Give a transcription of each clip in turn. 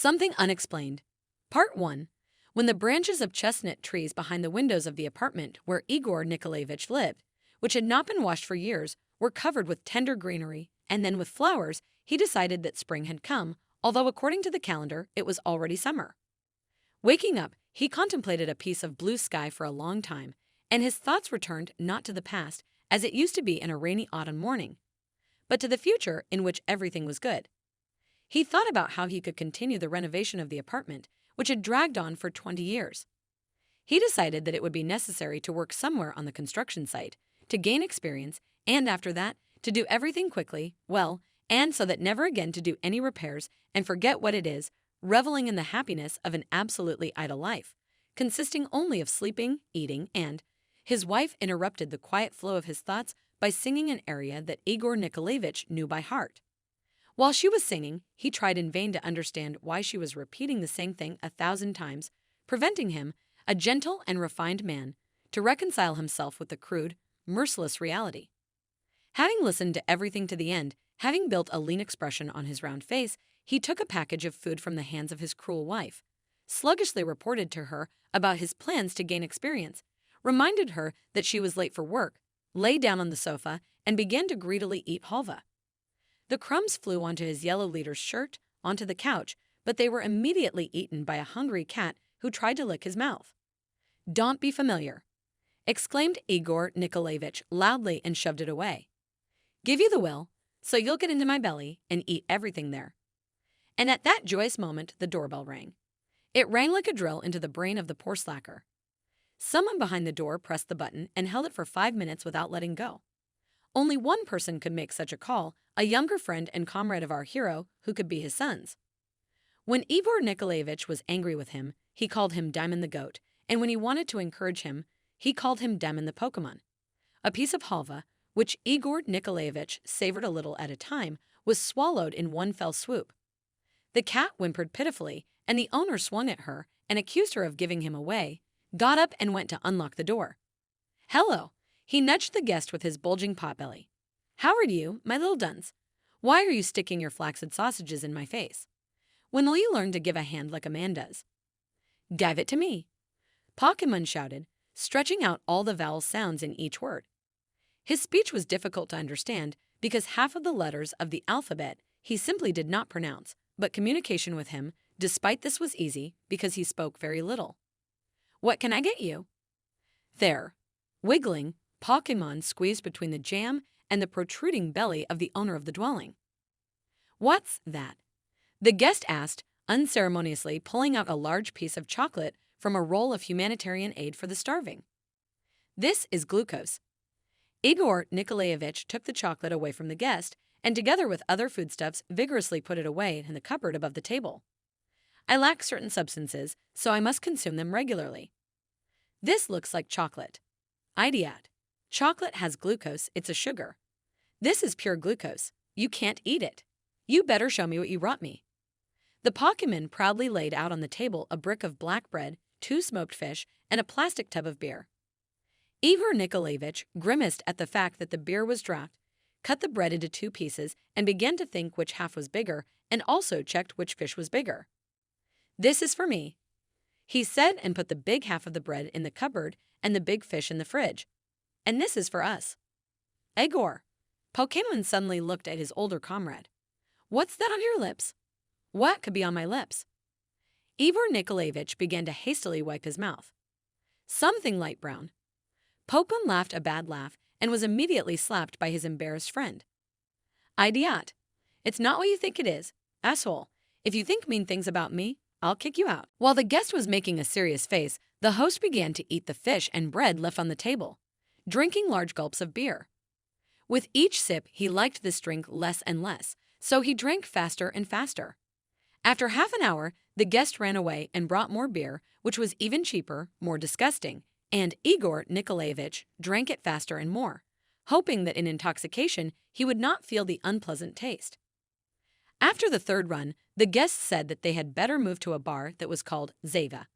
Something Unexplained. Part 1. When the branches of chestnut trees behind the windows of the apartment where Igor Nikolayevich lived, which had not been washed for years, were covered with tender greenery, and then with flowers, he decided that spring had come, although according to the calendar, it was already summer. Waking up, he contemplated a piece of blue sky for a long time, and his thoughts returned not to the past, as it used to be in a rainy autumn morning, but to the future in which everything was good. He thought about how he could continue the renovation of the apartment, which had dragged on for 20 years. He decided that it would be necessary to work somewhere on the construction site, to gain experience, and after that, to do everything quickly, well, and so that never again to do any repairs and forget what it is, reveling in the happiness of an absolutely idle life, consisting only of sleeping, eating, and— His wife interrupted the quiet flow of his thoughts by singing an aria that Igor Nikolayevich knew by heart. While she was singing, he tried in vain to understand why she was repeating the same thing 1,000 times, preventing him, a gentle and refined man, to reconcile himself with the crude, merciless reality. Having listened to everything to the end, having built a lean expression on his round face, he took a package of food from the hands of his cruel wife, sluggishly reported to her about his plans to gain experience, reminded her that she was late for work, lay down on the sofa, and began to greedily eat halva. The crumbs flew onto his yellow leader's shirt, onto the couch, but they were immediately eaten by a hungry cat who tried to lick his mouth. "Don't be familiar," exclaimed Igor Nikolayevich loudly and shoved it away. "Give you the will, so you'll get into my belly and eat everything there." And at that joyous moment, the doorbell rang. It rang like a drill into the brain of the poor slacker. Someone behind the door pressed the button and held it for 5 minutes without letting go. Only one person could make such a call, a younger friend and comrade of our hero who could be his sons. When Igor Nikolayevich was angry with him, he called him Diamond the Goat, and when he wanted to encourage him, he called him Diamond the Pokemon. A piece of halva, which Igor Nikolayevich savored a little at a time, was swallowed in one fell swoop. The cat whimpered pitifully, and the owner swung at her and accused her of giving him away, got up and went to unlock the door. "Hello," he nudged the guest with his bulging potbelly. "How are you, my little duns? Why are you sticking your flaccid sausages in my face? When will you learn to give a hand like a man does?" "Give it to me," Pokemon shouted, stretching out all the vowel sounds in each word. His speech was difficult to understand because half of the letters of the alphabet he simply did not pronounce, but communication with him, despite this, was easy because he spoke very little. "What can I get you?" There, wiggling, Pokemon squeezed between the jam and the protruding belly of the owner of the dwelling. "What's that?" the guest asked, unceremoniously pulling out a large piece of chocolate from a roll of humanitarian aid for the starving. "This is glucose." Igor Nikolayevich took the chocolate away from the guest and, together with other foodstuffs, vigorously put it away in the cupboard above the table. "I lack certain substances, so I must consume them regularly." "This looks like chocolate." "Idiot. Chocolate has glucose, it's a sugar. This is pure glucose. You can't eat it. You better show me what you brought me." The Pokemon proudly laid out on the table a brick of black bread, 2 smoked fish, and a plastic tub of beer. Igor Nikolayevich grimaced at the fact that the beer was draft, cut the bread into 2 pieces, and began to think which half was bigger, and also checked which fish was bigger. "This is for me," he said, and put the big half of the bread in the cupboard and the big fish in the fridge. "And this is for us." "Igor," Pokemon suddenly looked at his older comrade. "What's that on your lips?" "What could be on my lips?" Igor Nikolayevich began to hastily wipe his mouth. "Something light brown." Pokemon laughed a bad laugh and was immediately slapped by his embarrassed friend. "Idiot. It's not what you think it is. Asshole. If you think mean things about me, I'll kick you out." While the guest was making a serious face, the host began to eat the fish and bread left on the table, drinking large gulps of beer. With each sip, he liked this drink less and less, so he drank faster and faster. After half an hour, the guest ran away and brought more beer, which was even cheaper, more disgusting, and Igor Nikolayevich drank it faster and more, hoping that in intoxication he would not feel the unpleasant taste. After the 3rd run, the guests said that they had better move to a bar that was called Zeva,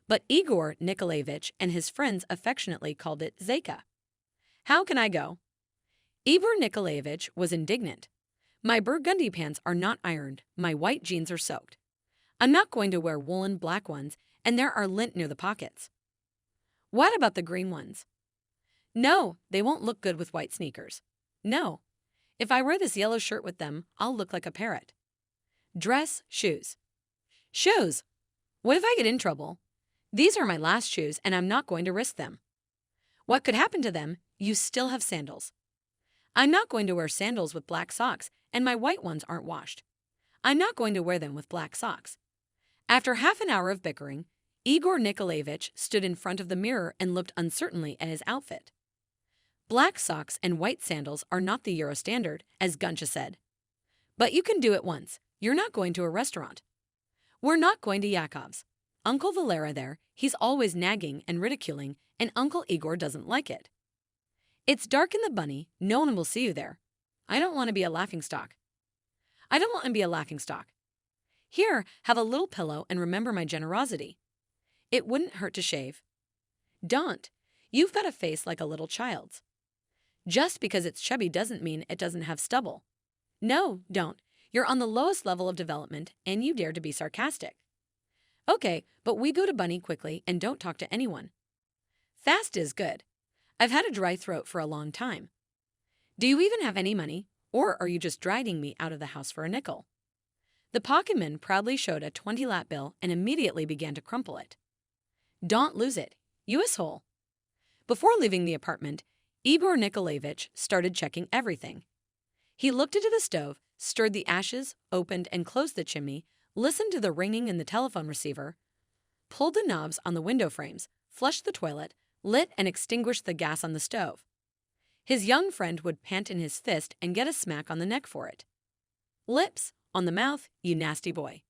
but Igor Nikolayevich and his friends affectionately called it Zeka. "How can I go?" Igor Nikolayevich was indignant. "My burgundy pants are not ironed, my white jeans are soaked. I'm not going to wear woolen black ones, and there are lint near the pockets. What about the green ones? No, they won't look good with white sneakers. No. If I wear this yellow shirt with them, I'll look like a parrot. Dress, shoes. Shoes! What if I get in trouble? These are my last shoes, and I'm not going to risk them. What could happen to them? You still have sandals. I'm not going to wear sandals with black socks, and my white ones aren't washed. I'm not going to wear them with black socks. After half an hour of bickering, Igor Nikolayevich stood in front of the mirror and looked uncertainly at his outfit. Black socks and white sandals are not the Euro standard, as Guncha said. But you can do it once. You're not going to a restaurant. We're not going to Yakov's. Uncle Valera there, he's always nagging and ridiculing, and Uncle Igor doesn't like it. It's dark in the bunny, no one will see you there. I don't want to be a laughingstock. I don't want to be a laughingstock. Here, have a little pillow and remember my generosity. It wouldn't hurt to shave. Don't. You've got a face like a little child's. Just because it's chubby doesn't mean it doesn't have stubble. No, don't. You're on the lowest level of development, and you dare to be sarcastic. Okay, but we go to Bunny quickly and don't talk to anyone. Fast is good. I've had a dry throat for a long time. Do you even have any money, or are you just dragging me out of the house for a nickel? The pocketman proudly showed a 20-lat bill and immediately began to crumple it. Don't lose it, you asshole. Before leaving the apartment, Igor Nikolayevich started checking everything. He looked into the stove, stirred the ashes, opened and closed the chimney, listened to the ringing in the telephone receiver, pulled the knobs on the window frames, flushed the toilet, lit and extinguished the gas on the stove. His young friend would pant in his fist and get a smack on the neck for it. Lips, on the mouth, you nasty boy.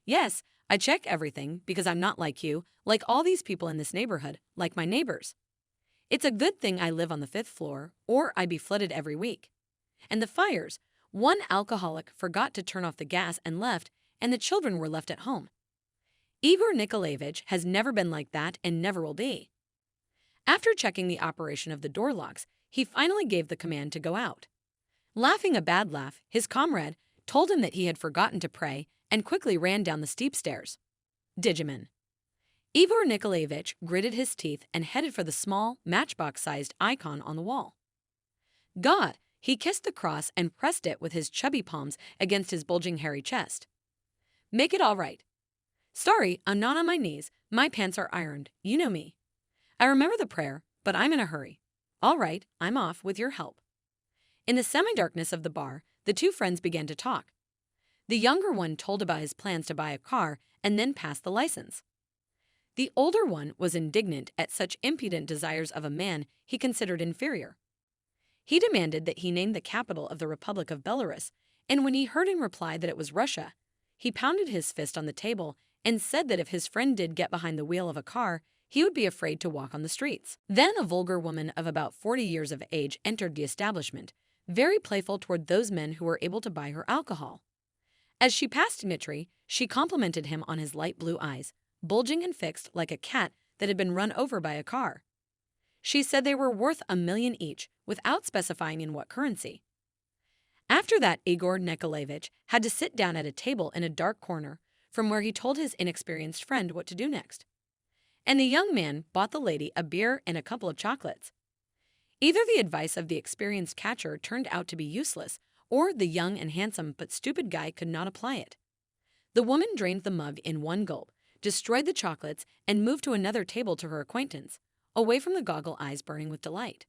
Yes, I check everything because I'm not like you, like all these people in this neighborhood, like my neighbors. It's a good thing I live on the 5th floor, or I'd be flooded every week. And the fires, one alcoholic forgot to turn off the gas and left, and the children were left at home. Igor Nikolayevich has never been like that and never will be. After checking the operation of the door locks, he finally gave the command to go out. Laughing a bad laugh, his comrade told him that he had forgotten to pray and quickly ran down the steep stairs. Digimin. Igor Nikolayevich gritted his teeth and headed for the small, matchbox-sized icon on the wall. God, he kissed the cross and pressed it with his chubby palms against his bulging hairy chest. Make it all right. Sorry, I'm not on my knees. My pants are ironed. You know me. I remember the prayer, but I'm in a hurry. All right, I'm off with your help. In the semi-darkness of the bar, the two friends began to talk. The younger one told about his plans to buy a car and then pass the license. The older one was indignant at such impudent desires of a man he considered inferior. He demanded that he name the capital of the Republic of Belarus, and when he heard him reply that it was Russia, he pounded his fist on the table and said that if his friend did get behind the wheel of a car, he would be afraid to walk on the streets. Then a vulgar woman of about 40 years of age entered the establishment, very playful toward those men who were able to buy her alcohol. As she passed Dmitri, she complimented him on his light blue eyes, bulging and fixed like a cat that had been run over by a car. She said they were worth $1 million each, without specifying in what currency. After that, Igor Nikolayevich had to sit down at a table in a dark corner, from where he told his inexperienced friend what to do next. And the young man bought the lady a beer and a couple of chocolates. Either the advice of the experienced catcher turned out to be useless, or the young and handsome but stupid guy could not apply it. The woman drained the mug in one gulp, destroyed the chocolates, and moved to another table to her acquaintance, away from the goggle eyes burning with delight.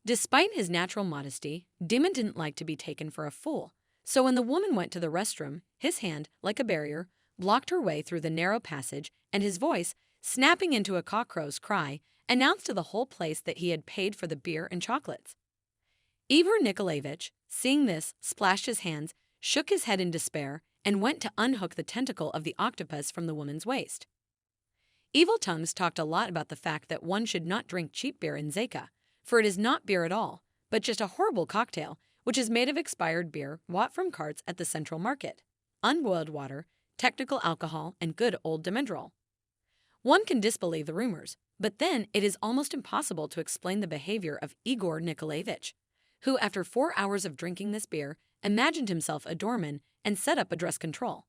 Despite his natural modesty, Dimon didn't like to be taken for a fool, so when the woman went to the restroom, his hand, like a barrier, blocked her way through the narrow passage, and his voice, snapping into a cockcrow's cry, announced to the whole place that he had paid for the beer and chocolates. Igor Nikolayevich, seeing this, splashed his hands, shook his head in despair, and went to unhook the tentacle of the octopus from the woman's waist. Evil tongues talked a lot about the fact that one should not drink cheap beer in Zeka, for it is not beer at all, but just a horrible cocktail, which is made of expired beer bought from carts at the Central Market, unboiled water, technical alcohol, and good old Dimendrol. One can disbelieve the rumors, but then it is almost impossible to explain the behavior of Igor Nikolayevich, who, after 4 hours of drinking this beer, imagined himself a doorman and set up a dress control.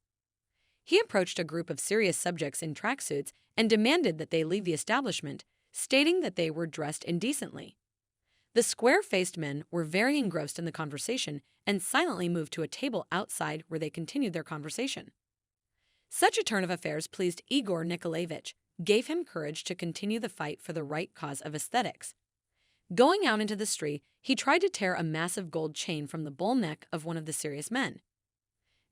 He approached a group of serious subjects in tracksuits and demanded that they leave the establishment, stating that they were dressed indecently. The square-faced men were very engrossed in the conversation and silently moved to a table outside where they continued their conversation. Such a turn of affairs pleased Igor Nikolayevich, gave him courage to continue the fight for the right cause of aesthetics. Going out into the street, he tried to tear a massive gold chain from the bull neck of one of the serious men.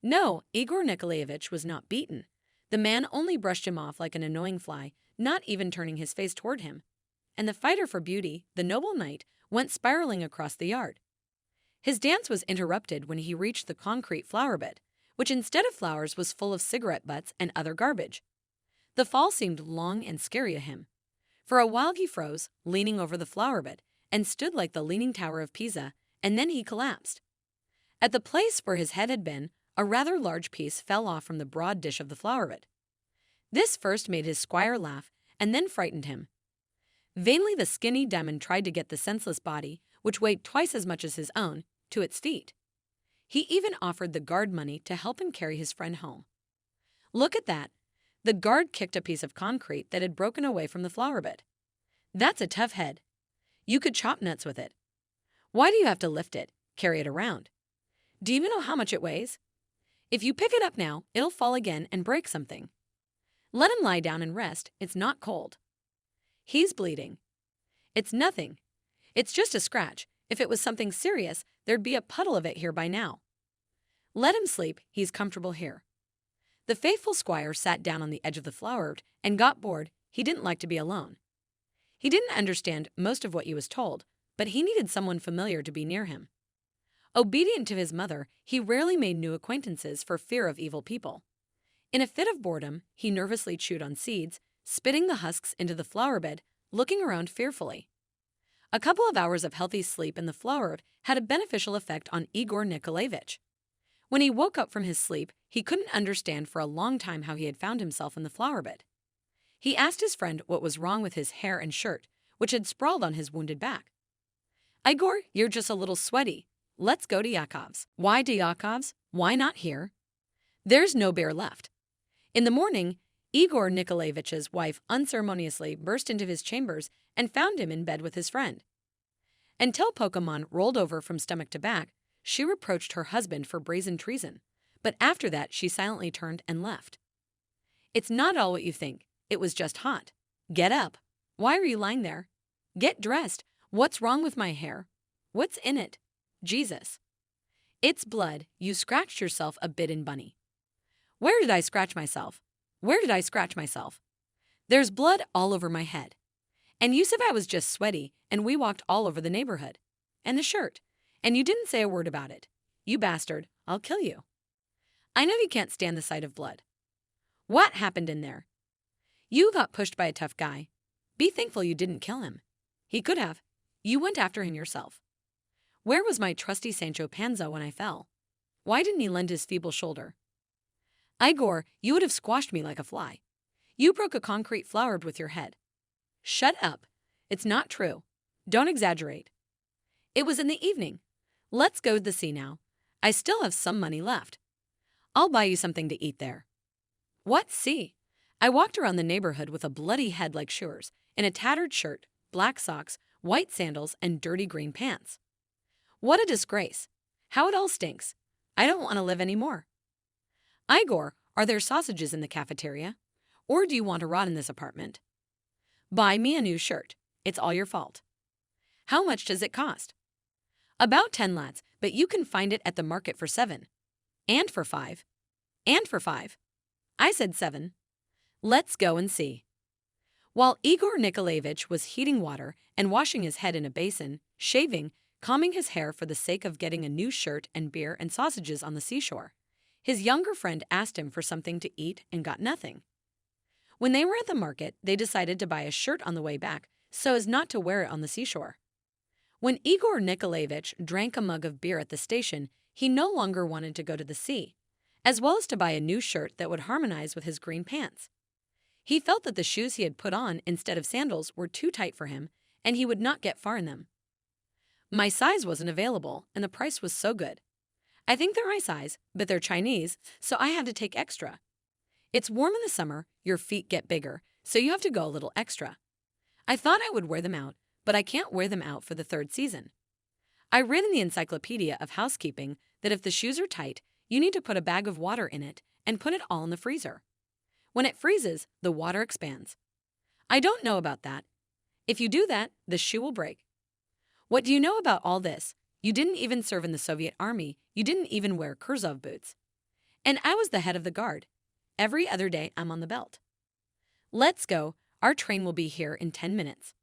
No, Igor Nikolayevich was not beaten. The man only brushed him off like an annoying fly, not even turning his face toward him. And the fighter for beauty, the noble knight, went spiraling across the yard. His dance was interrupted when he reached the concrete flower bed, which instead of flowers was full of cigarette butts and other garbage. The fall seemed long and scary to him. For a while he froze, leaning over the flower bed, and stood like the Leaning Tower of Pisa, and then he collapsed. At the place where his head had been, a rather large piece fell off from the broad dish of the flower bed. This first made his squire laugh, and then frightened him. Vainly the skinny demon tried to get the senseless body, which weighed twice as much as his own, to its feet. He even offered the guard money to help him carry his friend home. Look at that. The guard kicked a piece of concrete that had broken away from the flower bed. That's a tough head. You could chop nuts with it. Why do you have to lift it, carry it around? Do you even know how much it weighs? If you pick it up now, it'll fall again and break something. Let him lie down and rest. It's not cold. He's bleeding. It's nothing. It's just a scratch. If it was something serious, there'd be a puddle of it here by now. Let him sleep. He's comfortable here. The faithful squire sat down on the edge of the flower bed and got bored. He didn't like to be alone. He didn't understand most of what he was told, but he needed someone familiar to be near him. Obedient to his mother, he rarely made new acquaintances for fear of evil people. In a fit of boredom, he nervously chewed on seeds, spitting the husks into the flower bed, looking around fearfully. A couple of hours of healthy sleep in the flower bed had a beneficial effect on Igor Nikolayevich. When he woke up from his sleep, he couldn't understand for a long time how he had found himself in the flower bed. He asked his friend what was wrong with his hair and shirt, which had sprawled on his wounded back. Igor, you're just a little sweaty. Let's go to Yakov's. Why to Yakov's? Why not here? There's no beer left. In the morning, Igor Nikolaevich's wife unceremoniously burst into his chambers and found him in bed with his friend. Until Pokemon rolled over from stomach to back, she reproached her husband for brazen treason, but after that she silently turned and left. It's not all what you think. It was just hot. Get up. Why are you lying there? Get dressed. What's wrong with my hair? What's in it? Jesus. It's blood. You scratched yourself a bit in bunny. Where did I scratch myself? Where did I scratch myself? There's blood all over my head. And you said I was just sweaty, and we walked all over the neighborhood. And the shirt. And you didn't say a word about it. You bastard. I'll kill you. I know you can't stand the sight of blood. What happened in there? You got pushed by a tough guy. Be thankful you didn't kill him. He could have. You went after him yourself. Where was my trusty Sancho Panza when I fell? Why didn't he lend his feeble shoulder? Igor, you would have squashed me like a fly. You broke a concrete flower bed with your head. Shut up. It's not true. Don't exaggerate. It was in the evening. Let's go to the sea now. I still have some money left. I'll buy you something to eat there. What sea? I walked around the neighborhood with a bloody head like Schuer's, in a tattered shirt, black socks, white sandals, and dirty green pants. What a disgrace. How it all stinks. I don't want to live anymore. Igor, are there sausages in the cafeteria? Or do you want to rot in this apartment? Buy me a new shirt. It's all your fault. How much does it cost? About 10 lats, but you can find it at the market for 7. And for 5. And for 5. I said 7. Let's go and see. While Igor Nikolayevich was heating water and washing his head in a basin, shaving, combing his hair for the sake of getting a new shirt and beer and sausages on the seashore, his younger friend asked him for something to eat and got nothing. When they were at the market, they decided to buy a shirt on the way back so as not to wear it on the seashore. When Igor Nikolayevich drank a mug of beer at the station, he no longer wanted to go to the sea, as well as to buy a new shirt that would harmonize with his green pants. He felt that the shoes he had put on instead of sandals were too tight for him, and he would not get far in them. My size wasn't available, and the price was so good. I think they're my size, but they're Chinese, so I had to take extra. It's warm in the summer, your feet get bigger, so you have to go a little extra. I thought I would wear them out, but I can't wear them out for the third season. I read in the Encyclopedia of Housekeeping that if the shoes are tight, you need to put a bag of water in it and put it all in the freezer. When it freezes, the water expands. I don't know about that. If you do that, the shoe will break. What do you know about all this? You didn't even serve in the Soviet army. You didn't even wear Kurzov boots. And I was the head of the guard. Every other day, I'm on the belt. Let's go. Our train will be here in 10 minutes.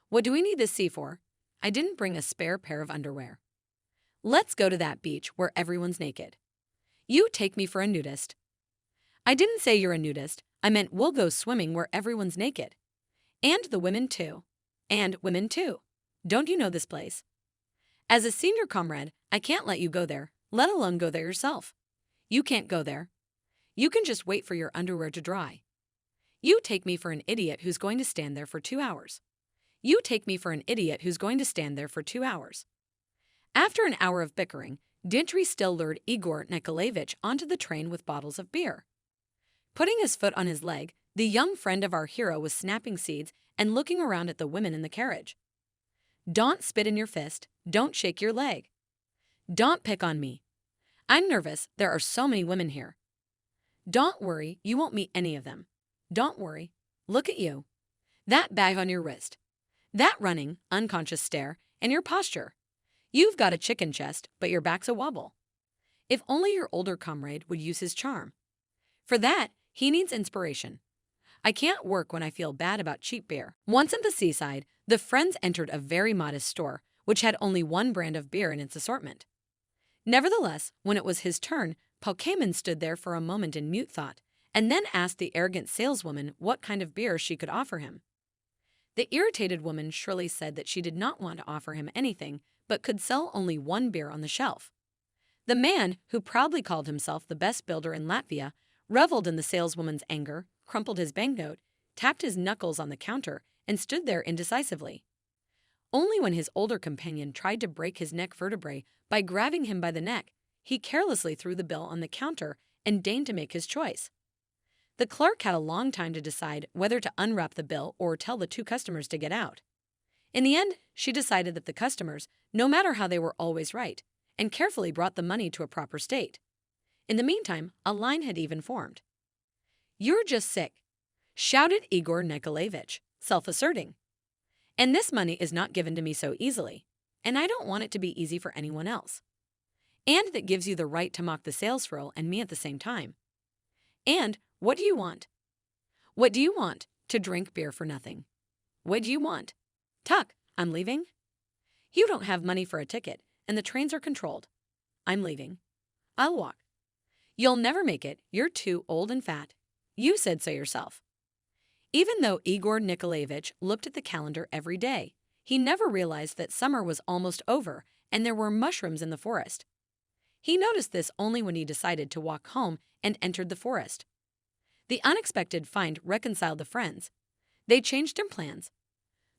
What do we need the sea for? I didn't bring a spare pair of underwear. Let's go to that beach where everyone's naked. You take me for a nudist. I didn't say you're a nudist. I meant we'll go swimming where everyone's naked. And the women too. And women too. Don't you know this place? As a senior comrade, I can't let you go there, let alone go there yourself. You can't go there. You can just wait for your underwear to dry. You take me for an idiot who's going to stand there for 2 hours. You take me for an idiot who's going to stand there for 2 hours. After an hour of bickering, Dmitri still lured Igor Nikolayevich onto the train with bottles of beer. Putting his foot on his leg, the young friend of our hero was snapping seeds and looking around at the women in the carriage. Don't spit in your fist. Don't shake your leg. Don't pick on me. I'm nervous. There are so many women here. Don't worry. You won't meet any of them. Don't worry. Look at you. That bag on your wrist. That running, unconscious stare, and your posture. You've got a chicken chest, but your back's a wobble. If only your older comrade would use his charm. For that, he needs inspiration. I can't work when I feel bad about cheap beer. Once at the seaside, the friends entered a very modest store, which had only one brand of beer in its assortment. Nevertheless, when it was his turn, Pokemon stood there for a moment in mute thought, and then asked the arrogant saleswoman what kind of beer she could offer him. The irritated woman shrilly said that she did not want to offer him anything, but could sell only one beer on the shelf. The man, who proudly called himself the best builder in Latvia, reveled in the saleswoman's anger, crumpled his banknote, tapped his knuckles on the counter, and stood there indecisively. Only when his older companion tried to break his neck vertebrae by grabbing him by the neck, he carelessly threw the bill on the counter and deigned to make his choice. The clerk had a long time to decide whether to unwrap the bill or tell the two customers to get out. In the end, she decided that the customers, no matter how they were always right, and carefully brought the money to a proper state. In the meantime, a line had even formed. "You're just sick," shouted Igor Nikolayevich, self-asserting. "And this money is not given to me so easily, and I don't want it to be easy for anyone else. And that gives you the right to mock the sales girl and me at the same time. And what do you want? What do you want? To drink beer for nothing. What do you want? Tuck, I'm leaving. You don't have money for a ticket, and the trains are controlled. I'm leaving. I'll walk. You'll never make it. You're too old and fat. You said so yourself." Even though Igor Nikolayevich looked at the calendar every day, he never realized that summer was almost over and there were mushrooms in the forest. He noticed this only when he decided to walk home and entered the forest. The unexpected find reconciled the friends. They changed their plans.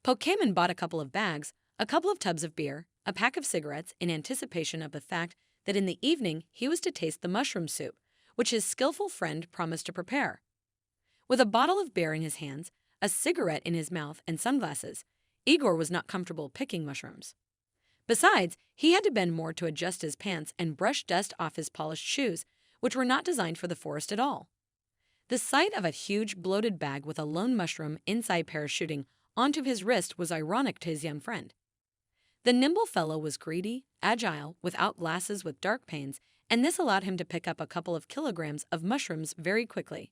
Pokemon bought a couple of bags, a couple of tubs of beer, a pack of cigarettes in anticipation of the fact that in the evening he was to taste the mushroom soup, which his skillful friend promised to prepare. With a bottle of beer in his hands, a cigarette in his mouth, and sunglasses, Igor was not comfortable picking mushrooms. Besides, he had to bend more to adjust his pants and brush dust off his polished shoes, which were not designed for the forest at all. The sight of a huge bloated bag with a lone mushroom inside parachuting onto his wrist was ironic to his young friend. The nimble fellow was greedy, agile, without glasses, with dark panes, and this allowed him to pick up a couple of kilograms of mushrooms very quickly.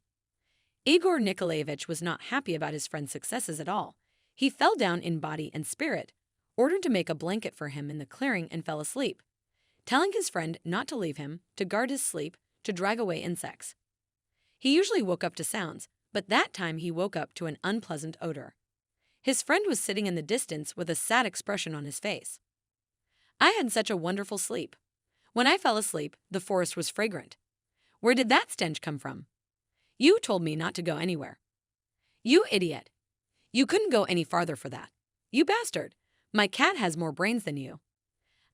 Igor Nikolayevich was not happy about his friend's successes at all. He fell down in body and spirit, ordered to make a blanket for him in the clearing, and fell asleep, telling his friend not to leave him, to guard his sleep, to drag away insects. He usually woke up to sounds, but that time he woke up to an unpleasant odor. His friend was sitting in the distance with a sad expression on his face. "I had such a wonderful sleep. When I fell asleep, the forest was fragrant. Where did that stench come from? You told me not to go anywhere. You idiot. You couldn't go any farther for that. You bastard. My cat has more brains than you.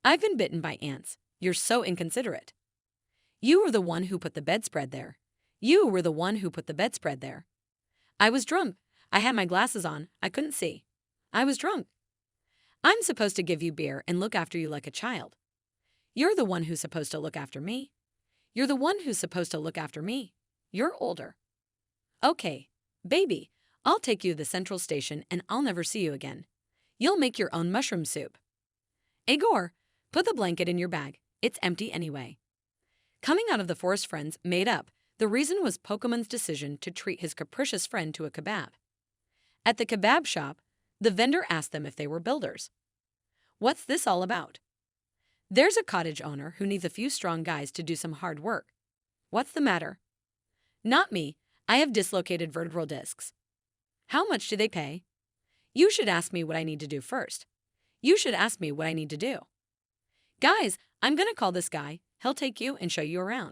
I've been bitten by ants. You're so inconsiderate. You were the one who put the bedspread there. You were the one who put the bedspread there. I was drunk. I had my glasses on. I couldn't see. I was drunk. I'm supposed to give you beer and look after you like a child. You're the one who's supposed to look after me. You're the one who's supposed to look after me. You're older. Okay, baby, I'll take you to the central station and I'll never see you again. You'll make your own mushroom soup. Igor, put the blanket in your bag. It's empty anyway. Coming out of the forest, friends made up. The reason was Pokemon's decision to treat his capricious friend to a kebab. At the kebab shop, the vendor asked them if they were builders. What's this all about? There's a cottage owner who needs a few strong guys to do some hard work. What's the matter? Not me. I have dislocated vertebral discs. How much do they pay? You should ask me what I need to do first. You should ask me what I need to do. Guys, I'm gonna call this guy. He'll take you and show you around.